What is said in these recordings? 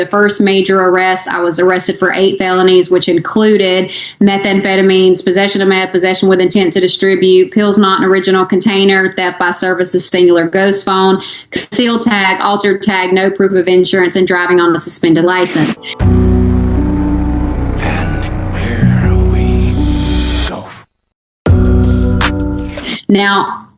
the first major arrest, I was arrested for 8 felonies, which included methamphetamines, possession of meth, possession with intent to distribute, pills not in original container, theft by service of singular ghost phone, concealed tag, altered tag, no proof of insurance, and driving on a suspended license. Now,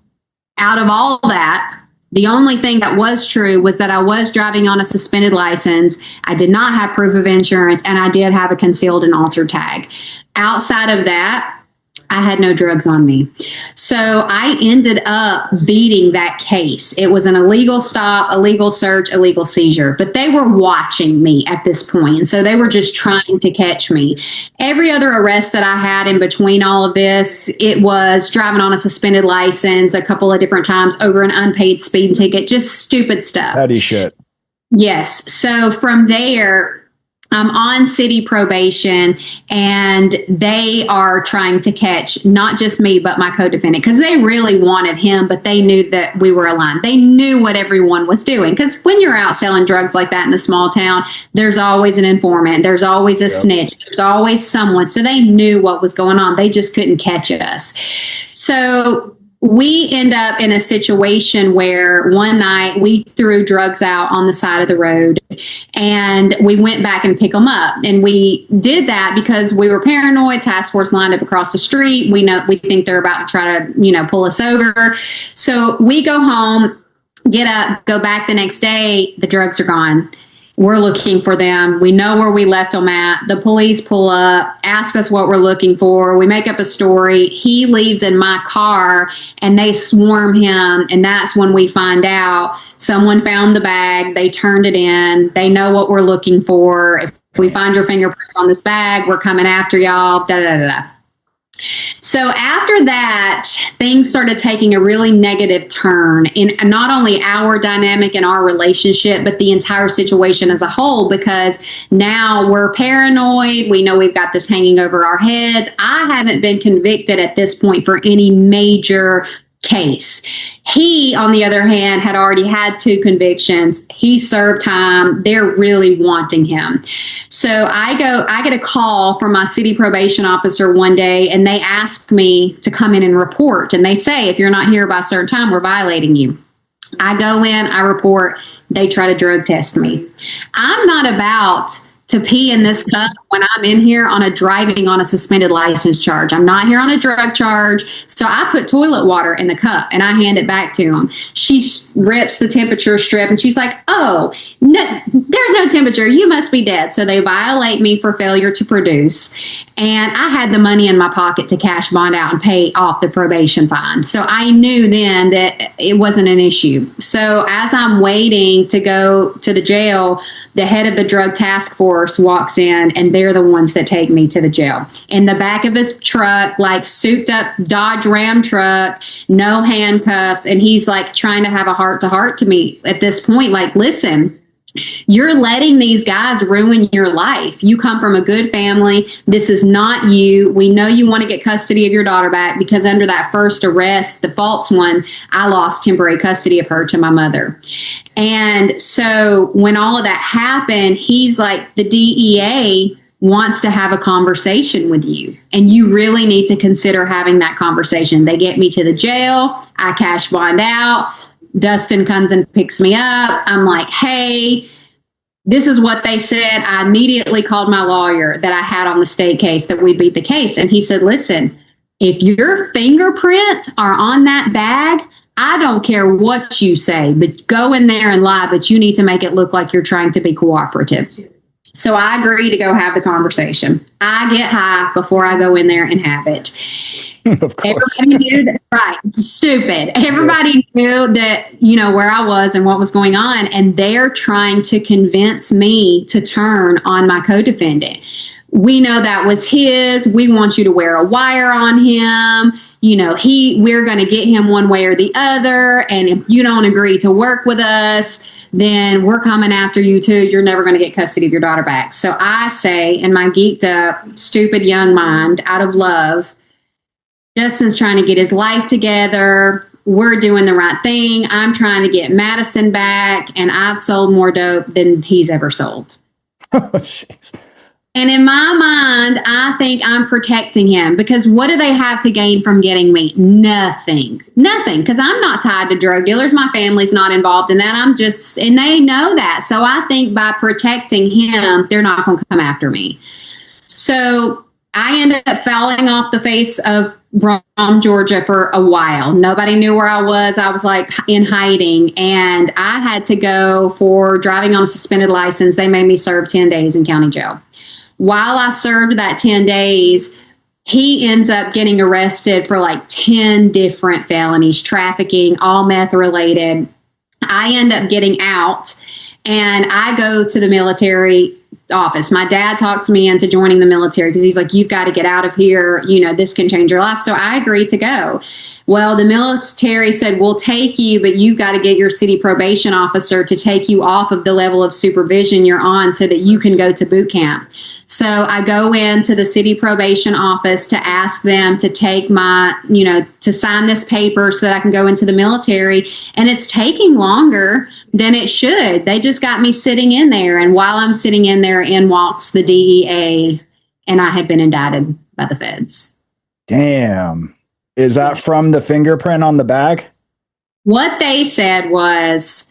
out of all that, the only thing that was true was that I was driving on a suspended license. I did not have proof of insurance, and I did have a concealed and altered tag. Outside of that, I had no drugs on me. So I ended up beating that case. It was an illegal stop, illegal search, illegal seizure, but they were watching me at this point. And so they were just trying to catch me. Every other arrest that I had in between all of this, it was driving on a suspended license a couple of different times over an unpaid speeding ticket, just stupid stuff. Petty shit. Yes. So from there, I'm on city probation, and they are trying to catch not just me, but my co-defendant, because they really wanted him, but they knew that we were aligned. They knew what everyone was doing, because when you're out selling drugs like that in a small town, there's always an informant, there's always a snitch, there's always someone. So they knew what was going on. They just couldn't catch us. So we end up in a situation where one night we threw drugs out on the side of the road, and we went back and pick them up. And we did that because we were paranoid. Task force lined up across the street. We think they're about to try to, pull us over. So we go home, get up, go back the next day. The drugs are gone. We're looking for them. We know where we left them at. The police pull up, ask us what we're looking for. We make up a story. He leaves in my car, and they swarm him. And that's when we find out someone found the bag. They turned it in. They know what we're looking for. If we find your fingerprints on this bag, we're coming after y'all. Da, da, da, da. So after that, things started taking a really negative turn in not only our dynamic and our relationship, but the entire situation as a whole, because now we're paranoid. We know we've got this hanging over our heads. I haven't been convicted at this point for any major case. He, on the other hand, had already had 2 convictions. He served time. They're really wanting him. So I get a call from my city probation officer one day, and they ask me to come in and report. And they say, if you're not here by a certain time, we're violating you. I go in, I report. They try to drug test me. I'm not about to pee in this cup when I'm in here on a driving on a suspended license charge. I'm not here on a drug charge. So I put toilet water in the cup and I hand it back to him. She rips the temperature strip and she's like, oh, no, there's no temperature. You must be dead. So they violate me for failure to produce. And I had the money in my pocket to cash bond out and pay off the probation fine. So I knew then that it wasn't an issue. So as I'm waiting to go to the jail, the head of the drug task force walks in, and they're the ones that take me to the jail. In the back of his truck, like souped up Dodge Ram truck, no handcuffs. And he's like trying to have a heart to heart to me at this point. Like, listen, you're letting these guys ruin your life. You come from a good family. This is not you. We know you want to get custody of your daughter back, because under that first arrest, the false one, I lost temporary custody of her to my mother. And so when all of that happened, he's like, the DEA wants to have a conversation with you, and you really need to consider having that conversation. They get me to the jail. I cash bond out. Dustin comes and picks me up. I'm like, hey, this is what they said. I immediately called my lawyer that I had on the state case that we beat the case. And he said, listen, if your fingerprints are on that bag, I don't care what you say, but go in there and lie, but you need to make it look like you're trying to be cooperative. So I agree to go have the conversation. I get high before I go in there and have it. Of course. Everybody knew that, right? Stupid. Everybody knew that, where I was and what was going on. And they're trying to convince me to turn on my co-defendant. We know that was his. We want you to wear a wire on him. We're going to get him one way or the other. And if you don't agree to work with us, then we're coming after you too. You're never going to get custody of your daughter back. So I say, in my geeked up, stupid young mind, out of love, Justin's trying to get his life together. We're doing the right thing. I'm trying to get Madison back, and I've sold more dope than he's ever sold. Jeez. And in my mind, I think I'm protecting him because what do they have to gain from getting me? Nothing. Nothing. Because I'm not tied to drug dealers. My family's not involved in that. And they know that. So I think by protecting him, they're not going to come after me. So I ended up falling off the face of Rome, Georgia for a while. Nobody knew where I was. I was like in hiding, and I had to go for driving on a suspended license. They made me serve 10 days in county jail. While I served that 10 days, he ends up getting arrested for like 10 different felonies, trafficking, all meth related. I end up getting out, and I go to the military office. My dad talks me into joining the military because he's like, you've got to get out of here. You know, this can change your life. So I agreed to go. Well, the military said, we'll take you, but you've got to get your city probation officer to take you off of the level of supervision you're on so that you can go to boot camp. So I go into the city probation office to ask them to take to sign this paper so that I can go into the military. And it's taking longer than it should. They just got me sitting in there. And while I'm sitting in there, in walks the DEA, and I had been indicted by the feds. Damn. Is that from the fingerprint on the bag? What they said was,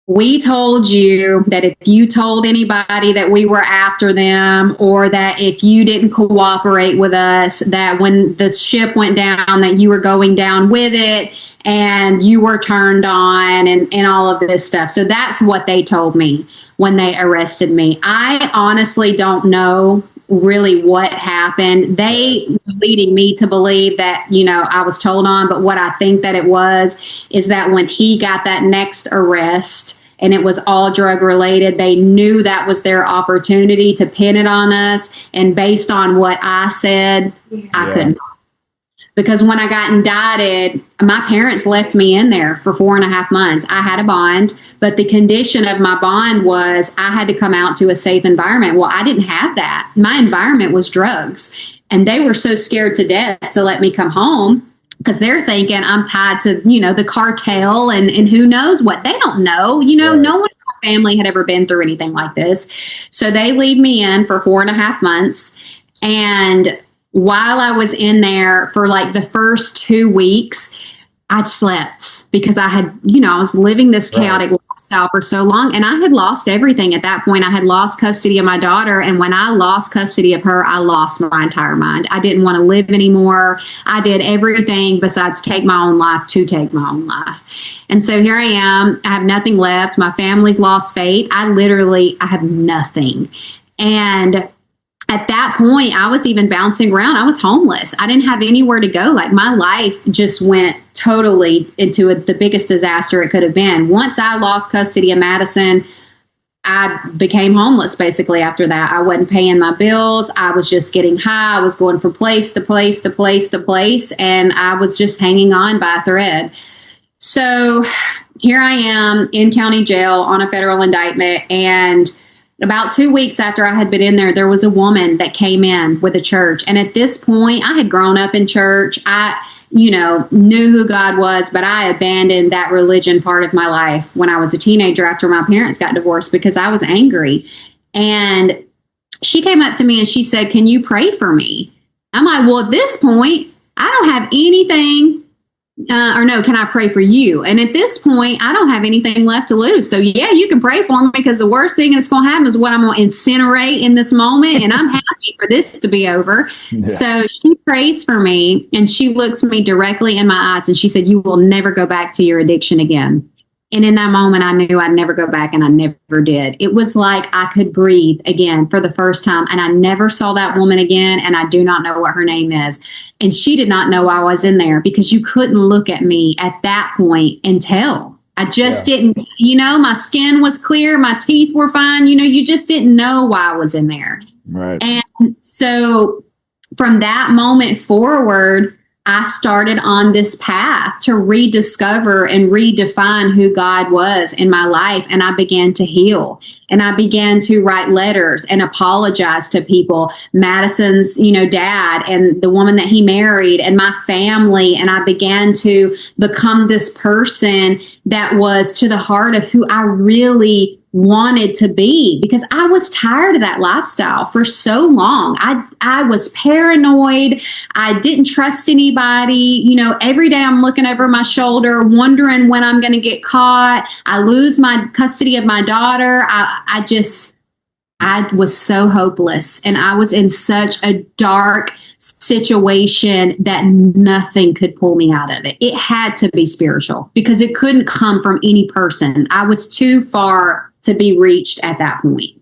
we told you that if you told anybody that we were after them, or that if you didn't cooperate with us, that when the ship went down, that you were going down with it and you were turned on and all of this stuff. So that's what they told me when they arrested me. I honestly don't know really what happened. They were leading me to believe that, I was told on, but what I think that it was is that when he got that next arrest and it was all drug related, they knew that was their opportunity to pin it on us. And based on what I said, I couldn't. Because when I got indicted, my parents left me in there for 4.5 months. I had a bond, but the condition of my bond was I had to come out to a safe environment. Well, I didn't have that. My environment was drugs. And they were so scared to death to let me come home because they're thinking I'm tied to, the cartel and who knows what. They don't know. No one in my family had ever been through anything like this. So they leave me in for 4.5 months. And while I was in there for like the first 2 weeks, I slept because I had, I was living this chaotic lifestyle for so long, and I had lost everything at that point. I had lost custody of my daughter. And when I lost custody of her, I lost my entire mind. I didn't want to live anymore. I did everything besides take my own life to take my own life. And so here I am. I have nothing left. My family's lost faith. I have nothing. And at that point, I was even bouncing around. I was homeless. I didn't have anywhere to go. Like, my life just went totally into the biggest disaster it could have been. Once I lost custody of Madison, I became homeless basically after that. I wasn't paying my bills. I was just getting high. I was going from place to place to place to place, and I was just hanging on by a thread. So here I am in county jail on a federal indictment, and about 2 weeks after I had been in there was a woman that came in with a church. And at this point, I had grown up in church. I, knew who God was, but I abandoned that religion part of my life when I was a teenager after my parents got divorced because I was angry. And she came up to me and she said, "Can you pray for me?" I'm like, well, at this point, I don't have anything. Can I pray for you? And at this point, I don't have anything left to lose. So yeah, you can pray for me, because the worst thing that's going to happen is what I'm going to incinerate in this moment. And I'm happy for this to be over. Yeah. So she prays for me, and she looks me directly in my eyes, and she said, "You will never go back to your addiction again." And in that moment, I knew I'd never go back, and I never did. It was like I could breathe again for the first time, and I never saw that woman again, and I do not know what her name is. And she did not know I was in there, because you couldn't look at me at that point and tell. I just didn't, my skin was clear, my teeth were fine, you just didn't know why I was in there. Right. And so from that moment forward, I started on this path to rediscover and redefine who God was in my life. And I began to heal, and I began to write letters and apologize to people, Madison's, dad, and the woman that he married, and my family. And I began to become this person that was to the heart of who I really wanted to be, because I was tired of that lifestyle for so long. I was paranoid. I didn't trust anybody. Every day I'm looking over my shoulder, wondering when I'm going to get caught. I lose my custody of my daughter. I was so hopeless, and I was in such a dark situation that nothing could pull me out of it. It had to be spiritual, because it couldn't come from any person. I was too far to be reached at that point.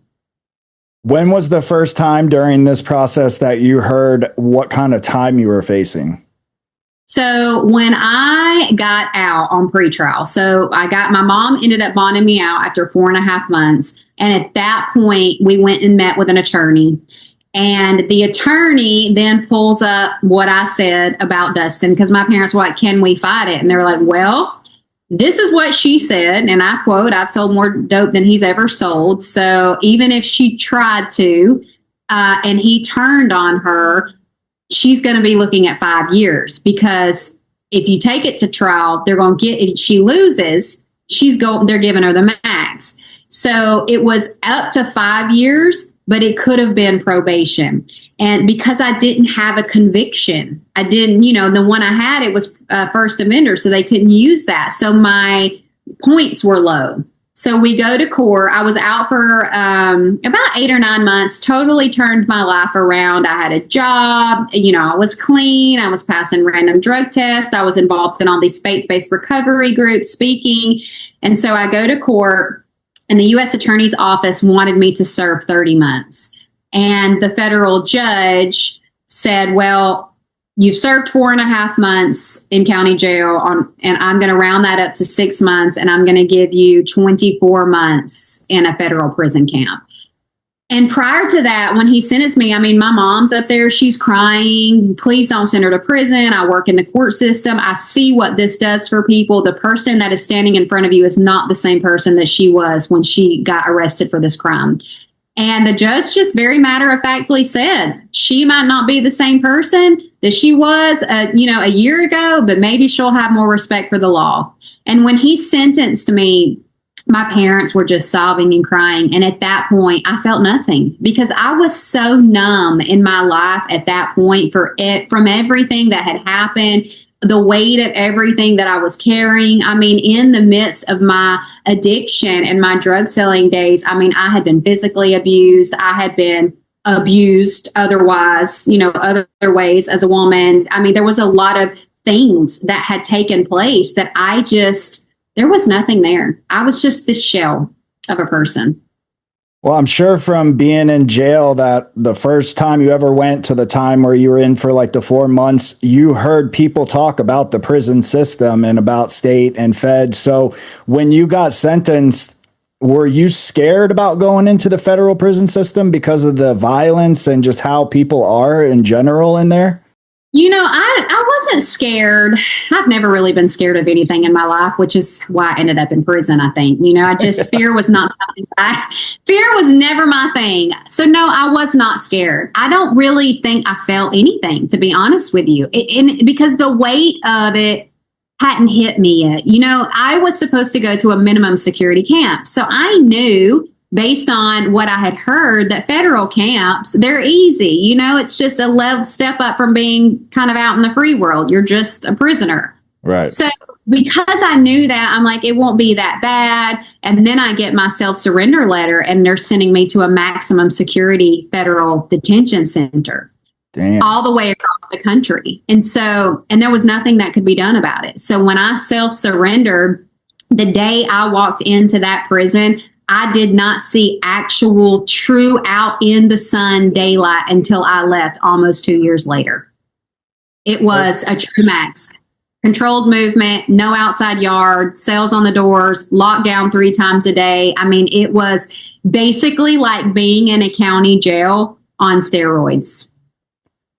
When was the first time during this process that you heard what kind of time you were facing? So when I got out on pretrial, my mom ended up bonding me out after 4.5 months. And at that point, we went and met with an attorney. And the attorney then pulls up what I said about Dustin, because my parents were like, can we fight it? And they were like, well, this is what she said. And I quote, I've sold more dope than he's ever sold. So even if she tried to, and he turned on her, she's going to be looking at 5 years, because if you take it to trial, if she loses, they're giving her the max. So it was up to 5 years, but it could have been probation. And because I didn't have a conviction, the one I had, it was first offender, so they couldn't use that. So my points were low. So we go to court. I was out for about 8 or 9 months, totally turned my life around. I had a job, I was clean. I was passing random drug tests. I was involved in all these faith-based recovery groups, speaking. And so I go to court, and the U.S. Attorney's Office wanted me to serve 30 months. And the federal judge said, well, you've served 4.5 months in county jail, and I'm going to round that up to 6 months, and I'm going to give you 24 months in a federal prison camp. And prior to that, when he sentenced me, my mom's up there, she's crying, please don't send her to prison. I work in the court system. I see what this does for people. The person that is standing in front of you is not the same person that she was when she got arrested for this crime. And the judge just very matter-of-factly said, she might not be the same person that she was, a year ago, but maybe she'll have more respect for the law. And when he sentenced me, my parents were just sobbing and crying. And at that point, I felt nothing, because I was so numb in my life at that point from everything that had happened, the weight of everything that I was carrying. In the midst of my addiction and my drug selling days, I had been physically abused. I had been abused otherwise, other ways as a woman. There was a lot of things that had taken place that there was nothing there. I was just this shell of a person. Well, I'm sure from being in jail that the first time you ever went to the time where you were in for like the 4 months, you heard people talk about the prison system and about state and fed. So when you got sentenced, were you scared about going into the federal prison system because of the violence and just how people are in general in there? I wasn't scared. I've never really been scared of anything in my life, which is why I ended up in prison, I think. Fear was not something fear was never my thing. So no, I was not scared. I don't really think I felt anything, to be honest with you. Because the weight of it hadn't hit me yet. I was supposed to go to a minimum security camp. So I knew, based on what I had heard, that federal camps, they're easy. It's just a level step up from being kind of out in the free world. You're just a prisoner. Right. So because I knew that, I'm like, it won't be that bad. And then I get my self-surrender letter, and they're sending me to a maximum security federal detention center. Damn. All the way across the country. And there was nothing that could be done about it. So when I self-surrendered, the day I walked into that prison, I did not see actual true out in the sun daylight until I left almost 2 years later. It was a true max. Controlled movement, no outside yard, cells on the doors, locked down 3 times a day. It was basically like being in a county jail on steroids.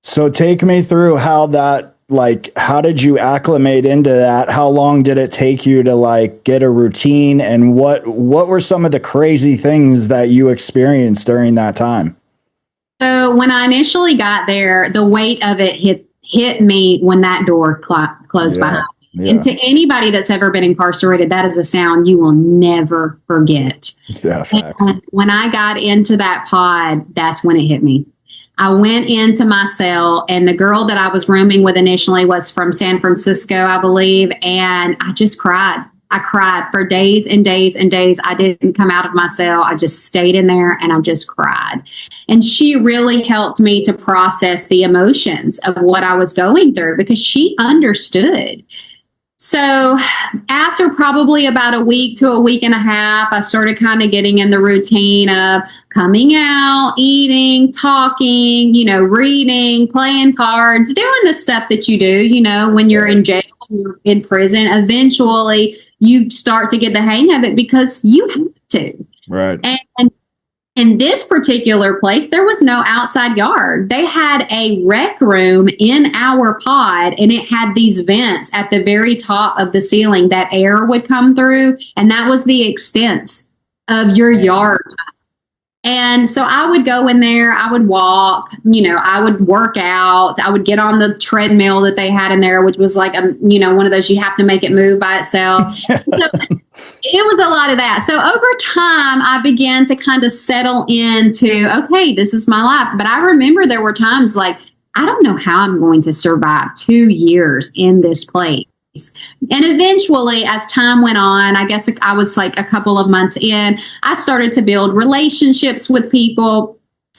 So take me through how did you acclimate into that? How long did it take you to get a routine, and what were some of the crazy things that you experienced during that time? So when I initially got there, the weight of it hit me when that door closed behind me. Yeah. And to anybody that's ever been incarcerated, that is a sound you will never forget. Yeah, facts. And when I got into that pod, that's when it hit me. I went into my cell, and the girl that I was rooming with initially was from San Francisco, I believe, and I just cried. I cried for days and days and days. I didn't come out of my cell. I just stayed in there and I just cried. And she really helped me to process the emotions of what I was going through because she understood. So after probably about a week to a week and a half, I started kind of getting in the routine of coming out, eating, talking, reading, playing cards, doing the stuff that you do, when you're in jail, when you're in prison. Eventually, you start to get the hang of it because you have to. Right. And in this particular place, there was no outside yard. They had a rec room in our pod, and it had these vents at the very top of the ceiling that air would come through. And that was the extent of your yard. And so I would go in there, I would walk, I would work out, I would get on the treadmill that they had in there, which was like, one of those you have to make it move by itself. So it was a lot of that. So over time, I began to kind of settle into, okay, this is my life. But I remember there were times like, I don't know how I'm going to survive 2 years in this place. And eventually, as time went on, I guess I was like a couple of months in, I started to build relationships with people.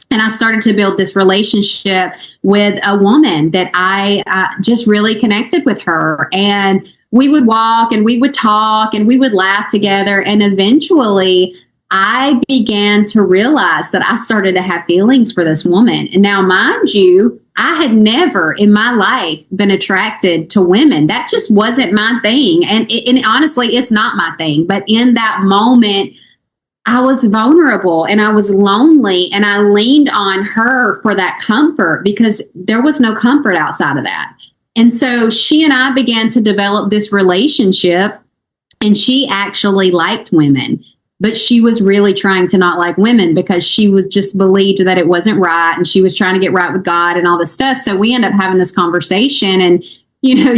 And I started to build this relationship with a woman that I just really connected with her. And we would walk and we would talk and we would laugh together. And eventually, I began to realize that I started to have feelings for this woman. And now, mind you, I had never in my life been attracted to women. That just wasn't my thing. And honestly, it's not my thing. But in that moment, I was vulnerable and I was lonely, and I leaned on her for that comfort because there was no comfort outside of that. And so she and I began to develop this relationship, and she actually liked women. But she was really trying to not like women because she was just believed that it wasn't right. And she was trying to get right with God and all this stuff. So we end up having this conversation, and,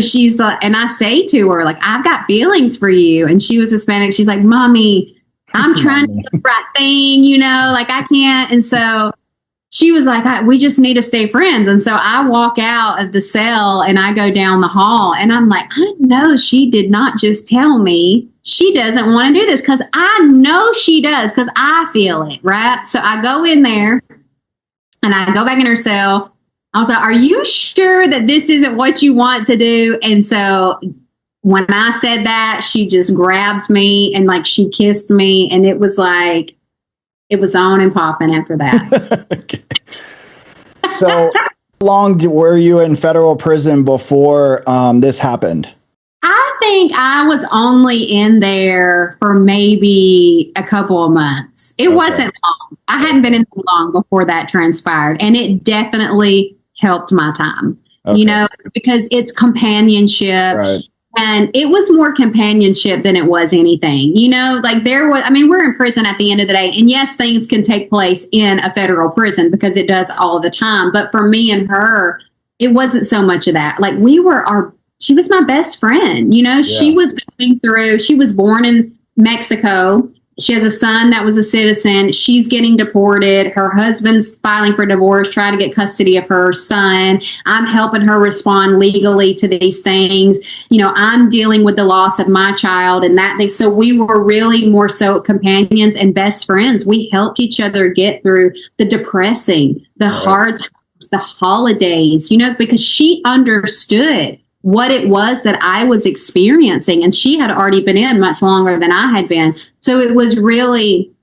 she's like, and I say to her, like, I've got feelings for you. And she was Hispanic. She's like, Mommy, I'm trying to do the right thing, like I can't. And so she was like, we just need to stay friends. And so I walk out of the cell and I go down the hall, and I'm like, I know she did not just tell me she doesn't want to do this, because I know she does, because I feel it, right? So I go in there and I go back in her cell. I was like, are you sure that this isn't what you want to do? And so when I said that, she just grabbed me and like she kissed me, and it was like, it was on and popping after that. Okay. So how long were you in federal prison before this happened? I think I was only in there for maybe a couple of months. It wasn't long. I hadn't been in there long before that transpired. And it definitely helped my time, because it's companionship. Right. And it was more companionship than it was anything, like we're in prison at the end of the day. And yes, things can take place in a federal prison because it does all the time. But for me and her, it wasn't so much of that. Like she was my best friend. She was going through, she was born in Mexico. She has a son that was a citizen. She's getting deported. Her husband's filing for divorce, trying to get custody of her son. I'm helping her respond legally to these things. I'm dealing with the loss of my child and that thing. So we were really more so companions and best friends. We helped each other get through the depressing, the hard times, the holidays, because she understood what it was that I was experiencing. And she had already been in much longer than I had been. So it was really,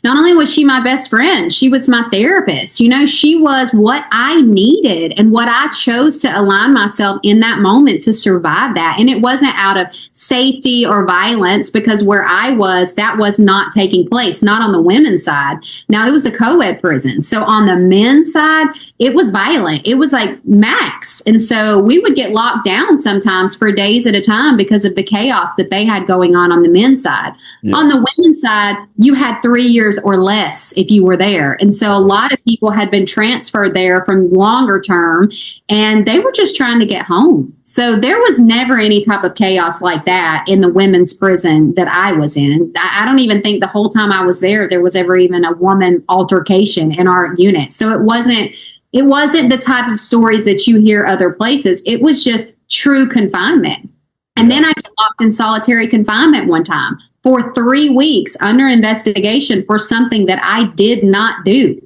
not only was she my best friend, she was my therapist. She was what I needed and what I chose to align myself in that moment to survive that. And it wasn't out of safety or violence, because where I was, that was not taking place, not on the women's side. Now, it was a co-ed prison. So on the men's side, it was violent. It was like max. And so we would get locked down sometimes for days at a time because of the chaos that they had going on the men's side. Yeah. On the women's side, you had 3 years years or less if you were there. And so a lot of people had been transferred there from longer term, and they were just trying to get home. So there was never any type of chaos like that in the women's prison that I was in. I don't even think the whole time I was there was ever even a woman altercation in our unit. So it wasn't the type of stories that you hear other places. It was just true confinement. And then I got locked in solitary confinement one time for 3 weeks under investigation for something that I did not do.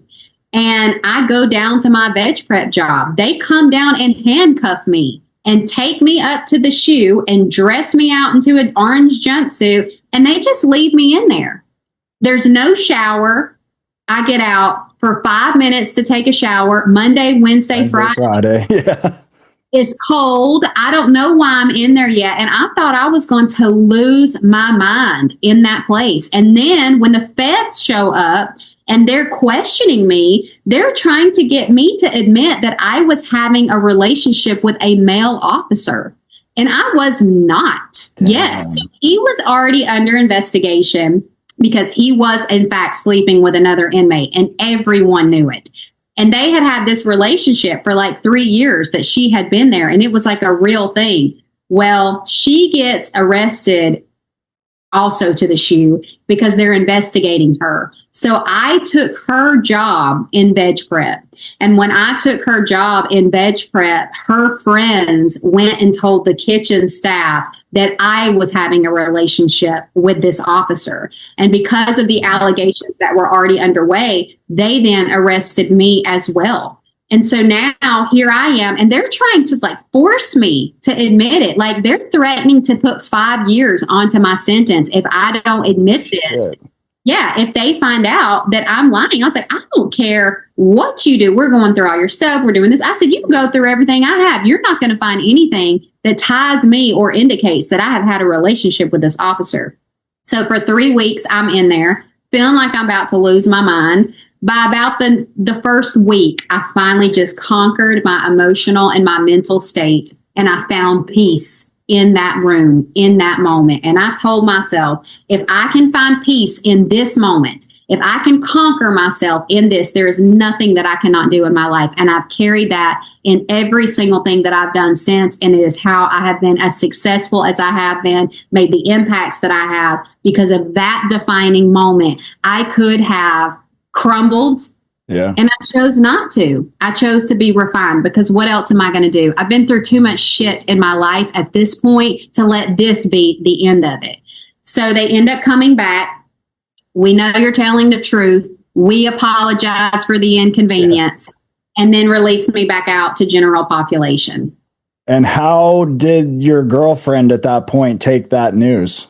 And I go down to my veg prep job. They come down and handcuff me and take me up to the shoe and dress me out into an orange jumpsuit. And they just leave me in there. There's no shower. I get out for 5 minutes to take a shower. Monday, Wednesday, Friday. Yeah. It's cold. I don't know why I'm in there yet. And I thought I was going to lose my mind in that place. And then when the feds show up and they're questioning me, they're trying to get me to admit that I was having a relationship with a male officer. And I was not. Damn. Yes. So he was already under investigation because he was, in fact, sleeping with another inmate, and everyone knew it. And they had this relationship for like 3 years that she had been there, and it was like a real thing. Well, she gets arrested also to the shoe because they're investigating her. So I took her job in veg prep. And when I took her job in veg prep, her friends went and told the kitchen staff that I was having a relationship with this officer. And because of the allegations that were already underway, they then arrested me as well. And so now here I am, and they're trying to like force me to admit it. Like they're threatening to put 5 years onto my sentence if I don't admit this. Shit. Yeah, if they find out that I'm lying. I was like, I don't care what you do. We're going through all your stuff. We're doing this. I said, you can go through everything I have. You're not going to find anything that ties me or indicates that I have had a relationship with this officer. So for 3 weeks, I'm in there feeling like I'm about to lose my mind. By about the first week, I finally just conquered my emotional and my mental state, and I found peace in that room, in that moment. And I told myself, if I can find peace in this moment, if I can conquer myself in this, there is nothing that I cannot do in my life. And I've carried that in every single thing that I've done since. And it is how I have been as successful as I have been, made the impacts that I have because of that defining moment. I could have crumbled. Yeah. And I chose not to. I chose to be refined because what else am I going to do? I've been through too much shit in my life at this point to let this be the end of it. So they end up coming back. We know you're telling the truth. We apologize for the inconvenience, and then release me back out to general population. And how did your girlfriend at that point take that news?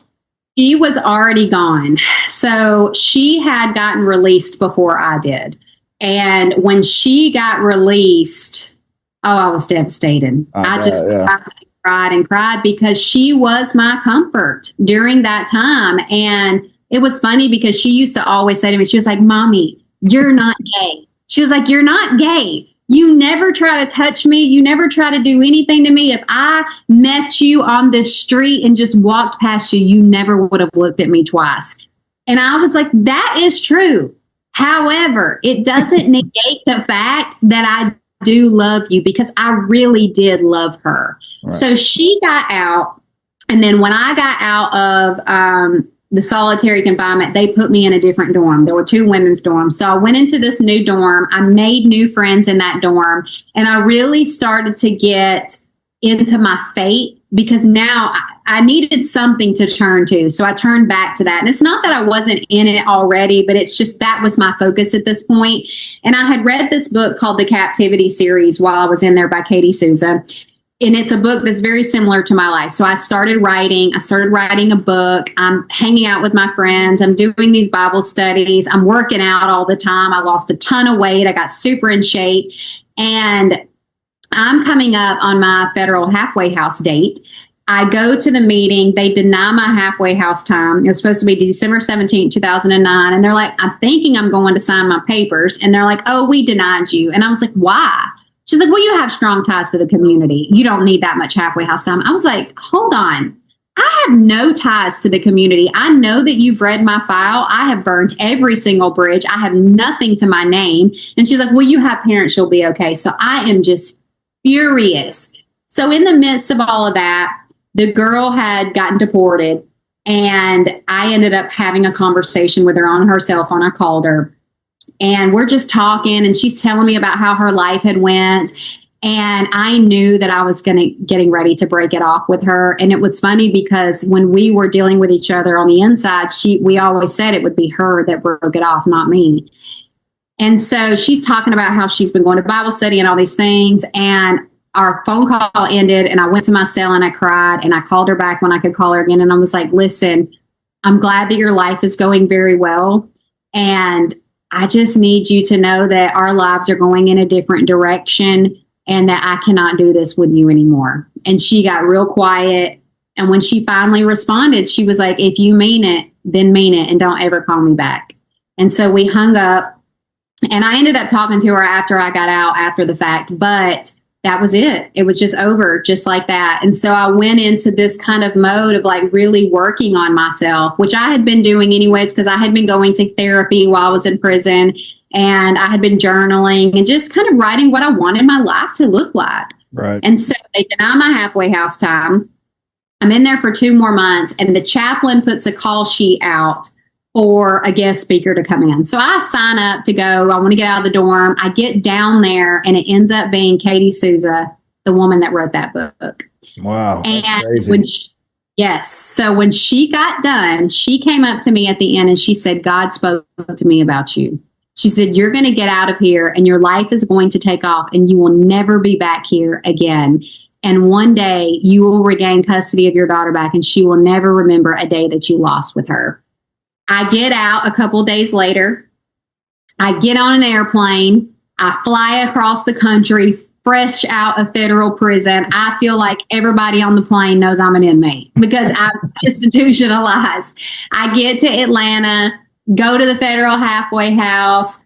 She was already gone. So she had gotten released before I did. And when she got released, I was devastated. I cried and cried because she was my comfort during that time. And it was funny because she used to always say to me, she was like, Mommy, you're not gay. She was like, you're not gay. You never try to touch me. You never try to do anything to me. If I met you on the street and just walked past you, you never would have looked at me twice. And I was like, that is true. However, it doesn't negate the fact that I do love you because I really did love her. Right. So she got out. And then when I got out of the solitary confinement, they put me in a different dorm. There were 2 women's dorms. So I went into this new dorm. I made new friends in that dorm. And I really started to get into my fate because now I needed something to turn to. So I turned back to that. And it's not that I wasn't in it already, but it's just that was my focus at this point. And I had read this book called The Captivity Series while I was in there by Katie Souza. And it's a book that's very similar to my life. So I started writing a book. I'm hanging out with my friends. I'm doing these Bible studies. I'm working out all the time. I lost a ton of weight. I got super in shape. And I'm coming up on my federal halfway house date. I go to the meeting. They deny my halfway house time. It was supposed to be December 17th, 2009. And they're like, I'm thinking I'm going to sign my papers. And they're like, oh, we denied you. And I was like, why? She's like, well, you have strong ties to the community. You don't need that much halfway house time. I was like, hold on. I have no ties to the community. I know that you've read my file. I have burned every single bridge. I have nothing to my name. And she's like, well, you have parents. You'll be okay. So I am just furious. So in the midst of all of that, the girl had gotten deported, and I ended up having a conversation with her on her cell phone. I called her, and we're just talking, and she's telling me about how her life had went. And I knew that I was getting ready to break it off with her. And it was funny because when we were dealing with each other on the inside, we always said it would be her that broke it off, not me. And so she's talking about how she's been going to Bible study and all these things. And our phone call ended, and I went to my cell and I cried, and I called her back when I could call her again. And I was like, listen, I'm glad that your life is going very well. And I just need you to know that our lives are going in a different direction, and that I cannot do this with you anymore. And she got real quiet. And when she finally responded, she was like, if you mean it, then mean it, and don't ever call me back. And so we hung up, and I ended up talking to her after I got out after the fact, but that was it. It was just over, just like that. And so I went into this kind of mode of like really working on myself, which I had been doing anyways, because I had been going to therapy while I was in prison. And I had been journaling and just kind of writing what I wanted my life to look like. Right. And so they deny my halfway house time. I'm in there for 2 more months, and the chaplain puts a call sheet out for a guest speaker to come in. So I sign up to go. I want to get out of the dorm. I get down there, and it ends up being Katie Souza, the woman that wrote that book. Wow. And crazy. yes. So when she got done, she came up to me at the end and she said, God spoke to me about you. She said, you're going to get out of here, and your life is going to take off, and you will never be back here again. And one day you will regain custody of your daughter back, and she will never remember a day that you lost with her. I get out a couple days later. I get on an airplane. I fly across the country, fresh out of federal prison. I feel like everybody on the plane knows I'm an inmate because I'm institutionalized. I get to Atlanta, go to the federal halfway house.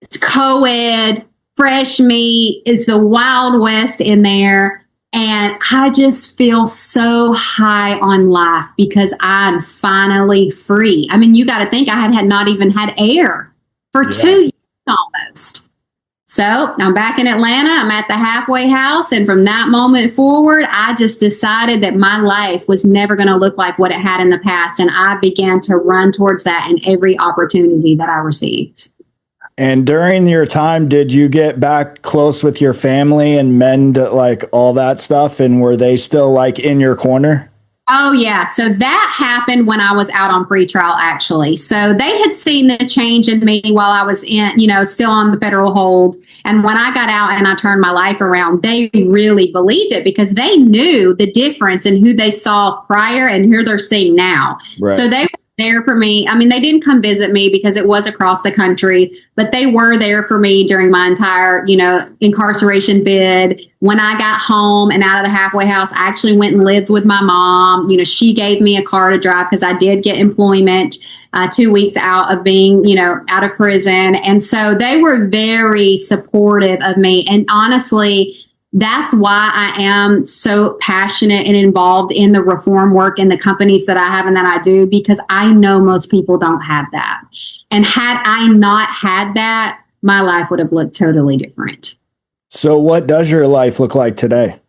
It's co-ed, fresh meat. It's the Wild West in there. And I just feel so high on life because I'm finally free. I mean, you got to think I had not even had air for 2 years almost. So I'm back in Atlanta. I'm at the halfway house. And from that moment forward, I just decided that my life was never going to look like what it had in the past. And I began to run towards that in every opportunity that I received. And during your time, did you get back close with your family and mend like all that stuff? And were they still like in your corner? Oh, yeah. So that happened when I was out on pretrial, actually. So they had seen the change in me while I was in, still on the federal hold. And when I got out and I turned my life around, they really believed it because they knew the difference in who they saw prior and who they're seeing now. Right. So they were there for me. I mean, they didn't come visit me because it was across the country, but they were there for me during my entire, incarceration bid. When I got home and out of the halfway house, I actually went and lived with my mom. She gave me a car to drive because I did get employment 2 weeks out of being, out of prison. And so they were very supportive of me. And honestly, that's why I am so passionate and involved in the reform work in the companies that I have and that I do, because I know most people don't have that. And had I not had that, my life would have looked totally different. So what does your life look like today?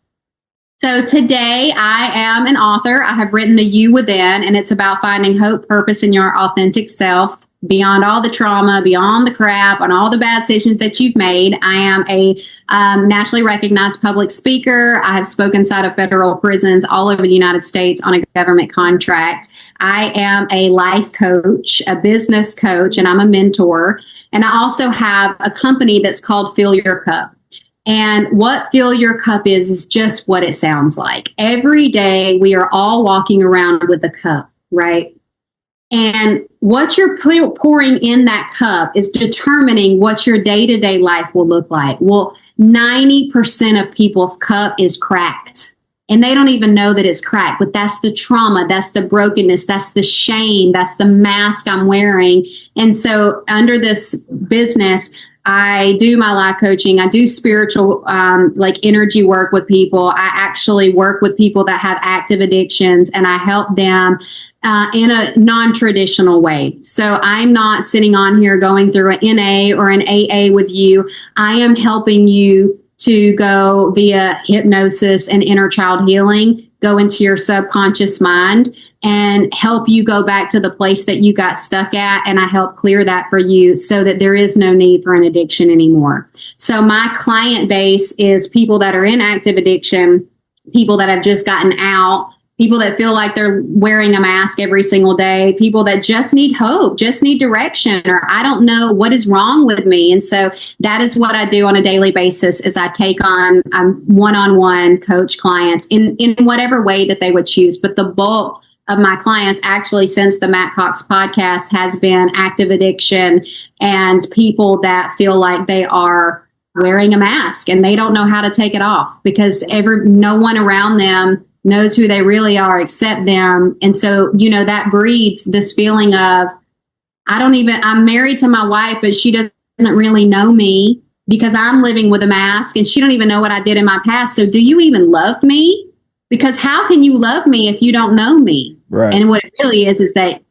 So today I am an author. I have written The You Within, and it's about finding hope, purpose in your authentic self. Beyond all the trauma, beyond the crap, and all the bad decisions that you've made. I am a nationally recognized public speaker. I have spoken inside of federal prisons all over the United States on a government contract. I am a life coach, a business coach, and I'm a mentor. And I also have a company that's called Fill Your Cup. And what Fill Your Cup is just what it sounds like. Every day we are all walking around with a cup, right? And what you're pouring in that cup is determining what your day-to-day life will look like. Well, 90% of people's cup is cracked, and they don't even know that it's cracked, but that's the trauma, that's the brokenness, that's the shame, that's the mask I'm wearing. And so under this business, I do my life coaching. I do spiritual, like energy work with people. I actually work with people that have active addictions, and I help them in a non-traditional way. So I'm not sitting on here going through an NA or an AA with you. I am helping you to go via hypnosis and inner child healing, go into your subconscious mind and help you go back to the place that you got stuck at. And I help clear that for you so that there is no need for an addiction anymore. So my client base is people that are in active addiction, people that have just gotten out, people that feel like they're wearing a mask every single day, people that just need hope, just need direction, or I don't know what is wrong with me. And so that is what I do on a daily basis is I take on one-on-one coach clients in whatever way that they would choose. But the bulk of my clients actually since the Matt Cox podcast has been active addiction and people that feel like they are wearing a mask and they don't know how to take it off because no one around them knows who they really are except them. And so, that breeds this feeling of, I'm married to my wife, but she doesn't really know me because I'm living with a mask and she don't even know what I did in my past. So do you even love me? Because how can you love me if you don't know me? Right. And what it really is that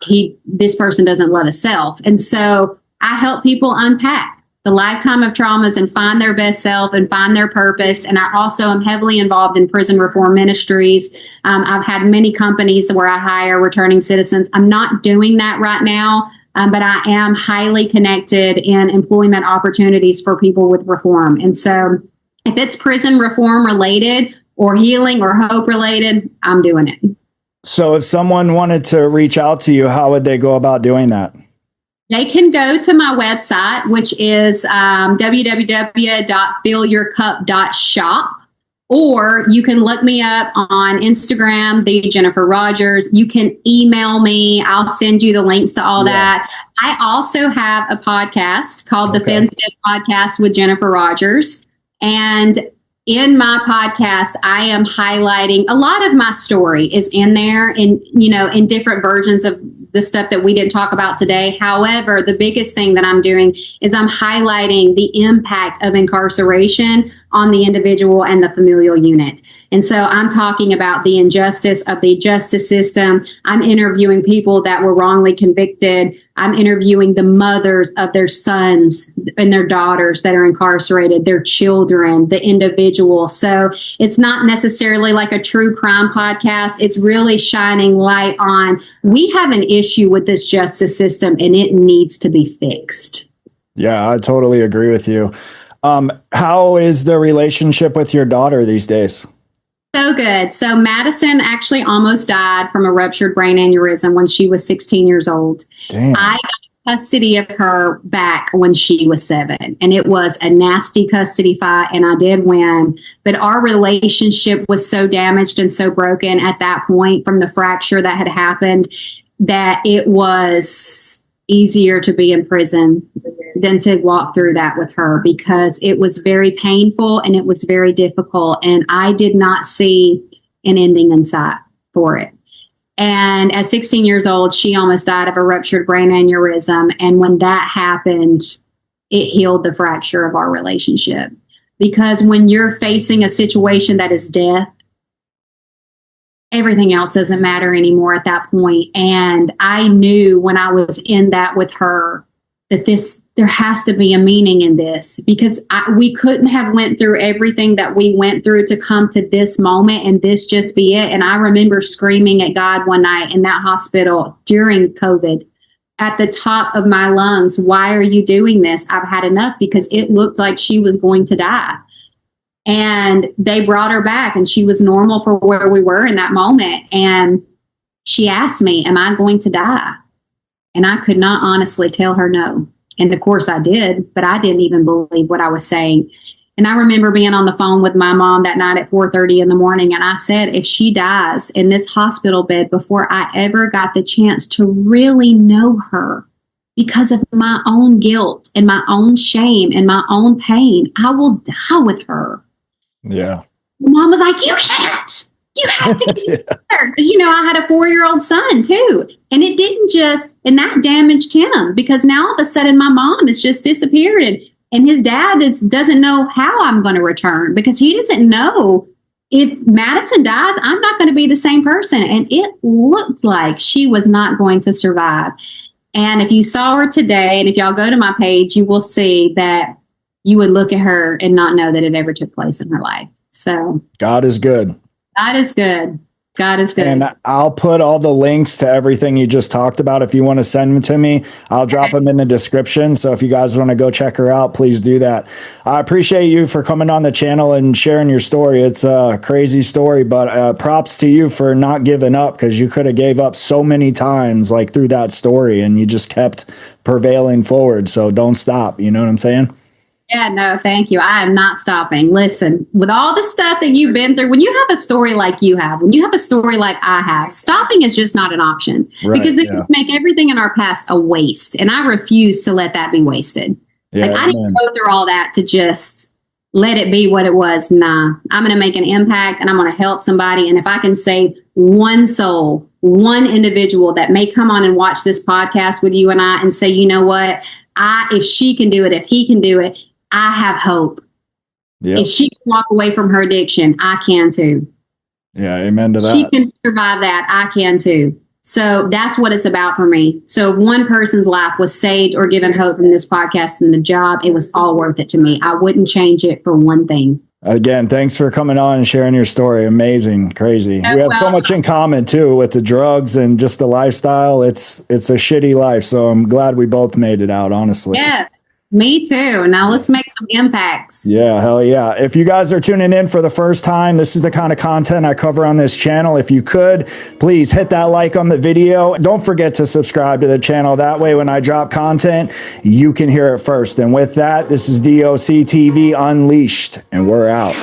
this person doesn't love himself. And so I help people unpack the lifetime of traumas and find their best self and find their purpose. And I also am heavily involved in prison reform ministries. I've had many companies where I hire returning citizens. I'm not doing that right now, but I am highly connected in employment opportunities for people with reform. And so if it's prison reform related or healing or hope related, I'm doing it. So if someone wanted to reach out to you, how would they go about doing that? They can go to my website, which is www.fillyourcup.shop, or you can look me up on Instagram, the Jennifer Rogers. You can email me. I'll send you the links to all that. I also have a podcast called the Defensive Podcast with Jennifer Rogers. And in my podcast, I am highlighting a lot of my story is in there in different versions of the stuff that we didn't talk about today. However, the biggest thing that I'm doing is I'm highlighting the impact of incarceration on the individual and the familial unit. And so I'm talking about the injustice of the justice system. I'm interviewing people that were wrongly convicted. I'm interviewing the mothers of their sons and their daughters that are incarcerated, their children, the individual. So it's not necessarily like a true crime podcast. It's really shining light on, we have an issue with this justice system and it needs to be fixed. Yeah, I totally agree with you. How is the relationship with your daughter these days? So good. So Madison actually almost died from a ruptured brain aneurysm when she was 16 years old. Damn. I got custody of her back when she was 7, and it was a nasty custody fight, and I did win. But our relationship was so damaged and so broken at that point from the fracture that had happened that it was easier to be in prison than to walk through that with her, because it was very painful and it was very difficult. And I did not see an ending in sight for it. And at 16 years old, she almost died of a ruptured brain aneurysm. And when that happened, it healed the fracture of our relationship. Because when you're facing a situation that is death, everything else doesn't matter anymore at that point. And I knew when I was in that with her that there has to be a meaning in this, because we couldn't have went through everything that we went through to come to this moment and this just be it. And I remember screaming at God one night in that hospital during COVID at the top of my lungs, why are you doing this? I've had enough, because it looked like she was going to die. And they brought her back and she was normal for where we were in that moment. And she asked me, am I going to die? And I could not honestly tell her no. And of course I did, but I didn't even believe what I was saying. And I remember being on the phone with my mom that night at 4:30 in the morning. And I said, if she dies in this hospital bed before I ever got the chance to really know her, because of my own guilt and my own shame and my own pain, I will die with her. Yeah. Mom was like, you can't. You have to keep her. Because, I had a 4-year-old son, too. And it didn't and that damaged him, because now all of a sudden my mom has just disappeared. And his dad doesn't know how I'm going to return, because he doesn't know if Madison dies, I'm not going to be the same person. And it looked like she was not going to survive. And if you saw her today, and if y'all go to my page, you will see that you would look at her and not know that it ever took place in her life. So God is good. God is good. God is good. And I'll put all the links to everything you just talked about. If you want to send them to me, I'll drop them in the description. So if you guys want to go check her out, please do that. I appreciate you for coming on the channel and sharing your story. It's a crazy story, but props to you for not giving up, because you could have gave up so many times like through that story, and you just kept prevailing forward. So don't stop. You know what I'm saying? Yeah, no, thank you. I am not stopping. Listen, with all the stuff that you've been through, when you have a story like you have, when you have a story like I have, stopping is just not an option, because it would make everything in our past a waste. And I refuse to let that be wasted. Yeah, like, I didn't go through all that to just let it be what it was. Nah, I'm going to make an impact, and I'm going to help somebody. And if I can save one soul, one individual that may come on and watch this podcast with you and I and say, you know what, if she can do it, if he can do it, I have hope. Yep. If she can walk away from her addiction, I can too. Yeah, amen to that. She can survive that, I can too. So that's what it's about for me. So if one person's life was saved or given hope from this podcast and the job, it was all worth it to me. I wouldn't change it for one thing. Again, thanks for coming on and sharing your story. Amazing, crazy. We have so much in common too, with the drugs and just the lifestyle. It's a shitty life. So I'm glad we both made it out, honestly. Yes. Me too. Now let's make some impacts. Yeah, hell yeah. If you guys are tuning in for the first time, this is the kind of content I cover on this channel. If you could, please hit that like on the video. Don't forget to subscribe to the channel. That way, when I drop content, you can hear it first. And with that, this is DOC TV Unleashed, and we're out.